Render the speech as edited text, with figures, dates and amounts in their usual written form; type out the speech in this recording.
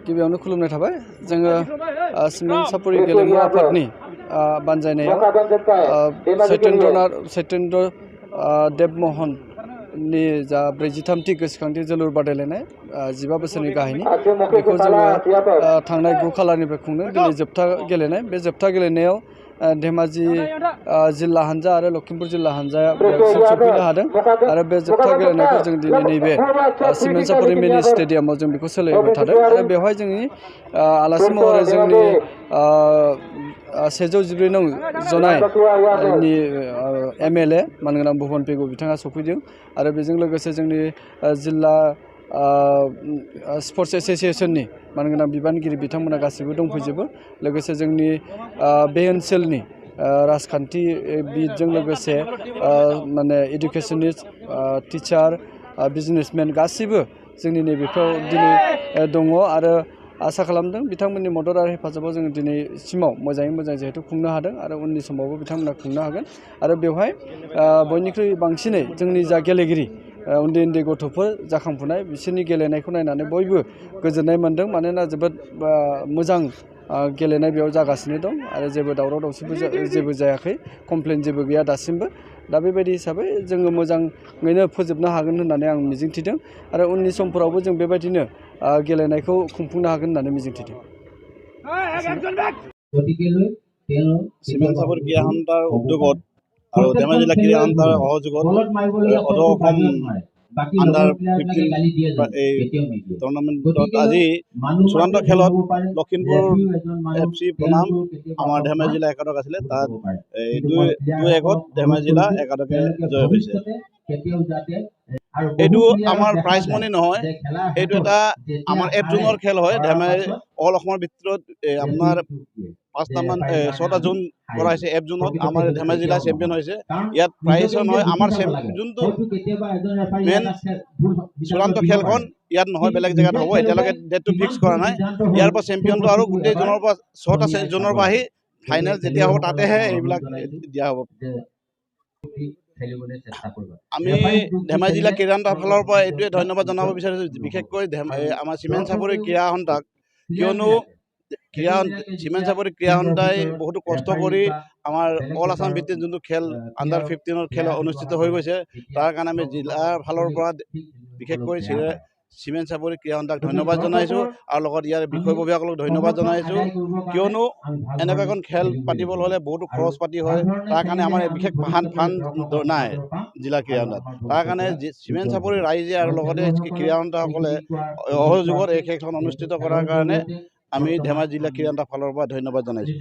गिबियावनो खुलुमनाय थाबाय जोङो सिमेन्ट सापरि गेलेमु आफादनि बानजायनायाव सत्येन्द्र देबमोहननि जा 43थि गोसोखांथि जोलुर बादायलायनाय 15 बोसोरनि गाहायनि बेखौ जोङो थांनाय 9 खालारनिफ्राय खुंदों दिनै जोबथा गेलेनाय बे जोबथा गेलेनायाव धेमाजि जिल्ला हानजा आरो लखिमपुर जिल्ला हानजाया बेयावसिम सफैनो हादों आरो बे जोबथा गेलेनायखौ जों दिनै नैबे सिमेन्ट सापरि मिनि स्टेडियामाव जों बेखौ सोलायबाय थादों आरो बेवहाय जोंनि आलासि महरै जोंनि 114 नं जनायनि MLA मानगोनां भुबन पेगु बिथाङा सफैदों आरो बेजों लोगोसे जोंनि जिल्ला स्पर्ट्स एसोसिएशननि मानगोनां बिबानगिरि बिथांमोना गासिबो दंफैजोबो लोगोसे जोंनि बे ओनसोलनि राजखान्थि बिदजों लोगोसे माने इडुकेसनिस्ट टिचार बिजनेसमेन गासिबो जोंनि नैबेफ्राव दिनै दङ आरो आसा खालामदों बिथांमोननि मदद आरो हेफाजाबाव जों दिनैसिमाव मोजाङै मोजां जिहेतु खुंनो हादों आरो उननि समावबो बिथांमोना खुंनो हागोन आरो बेवहाय बयनिख्रुइ बांसिनै जोंनि जा गेलेगिरि उन्दै उन्दै गथ'फोर जाखांफुनाय बिसोरनि गेलेनायखौ नायनानै बयबो गोजोननाय मोन्दों मानोना जोबोद मोजां गेलेनाय बेयाव जागासिनो दं आरो जेबो दावराव दावसिबो जेबो जायाखै कमप्लेन जेबो गैया दासिमबो दा बेबायदि हिसाबै जोङो मोजाङैनो फोजोबनो हागोन होननानै आं मिजिंथिदों आरो उननि समफोरावबो जों बेबायदिनो गेलेनायखौ खुंफुंनो हागोन होननानै मिजिंथिदों সিমেন্ট সাপৰি ক্ৰীড়া সন্থাৰ উদ্যোগত আৰু ধেমাজি জিলা ক্ৰীড়া সন্থাৰ সহযোগত অধ অসম আণ্ডাৰ 15 এই টুৰ্ণামেণ্টত আজি চূড়ান্ত খেলত লখিমপুৰ FC বনাম আমাৰ ধেমাজি জিলা একাদশ আছিলে তাত 2-1ত ধেমাজি জিলা একাদশে জয় হৈছে। এইটো আমাৰ প্ৰাইজ মনি নহয়, এইটো এটা আমাৰ এফ জোনৰ খেল হয়। ধেমাজি অল অসমৰ ভিতৰত আপোনাৰ 6টা জোন কৰা হৈছে। এফ জোনত আমাৰ ধেমাজি জিলা চেম্পিয়ন হৈছে। ইয়াত প্ৰাইজ নহয়, আমাৰ যোনটো মেইন চূড়ান্ত খেলখন ইয়াত নহয়, বেলেগ জেগাত হ'ব। এতিয়ালৈকে ডেটটো ফিক্স কৰা নাই। ইয়াৰ পৰা চেম্পিয়নটো আৰু গোটেই জোনৰ পৰা 6টা জোনৰ পৰা আহি ফাইনেল যেতিয়া হ'ব তাতেহে এইবিলাক দিয়া হ'ব। আমি ধেমাজি জিলা ক্ৰীড়া সন্থাৰ ফালৰ পৰা এইটোৱে ধন্যবাদ জনাব বিচাৰিছোঁ, বিশেষকৈ আমাৰ চিমেন্ট চাপৰি ক্ৰীড়া সন্থাক, কিয়নো চিমেন্ট চাপৰি ক্ৰীড়া সন্থাই বহুতো কষ্ট কৰি আমাৰ অল আছাম ভিত্তিত যোনটো খেল আণ্ডাৰ 15ৰ খেল অনুষ্ঠিত হৈ গৈছে, তাৰ কাৰণে আমি জিলাৰ ফালৰ পৰা বিশেষকৈ চিমেন্ট চাপৰি ক্ৰীড়া সন্থাক ধন্যবাদ জনাইছোঁ আৰু লগত ইয়াৰ বিষয়ববীয়াসকলক ধন্যবাদ জনাইছোঁ, কিয়নো এনেকুৱা এখন খেল পাতিবলৈ হ'লে বহুতো খৰচ পাতি হয়। তাৰ কাৰণে আমাৰ বিশেষ ফাণ্ড নাই জিলা ক্ৰীড়া সন্থাত। তাৰ কাৰণে চিমেন্ট চাপৰি ৰাইজে আৰু লগতে ক্ৰীড়া সন্থাসকলে সহযোগত এই খেলখন অনুষ্ঠিত কৰাৰ কাৰণে আমি ধেমাজি জিলা ক্ৰীড়া সন্থাৰ ফালৰ পৰা ধন্যবাদ জনাইছোঁ।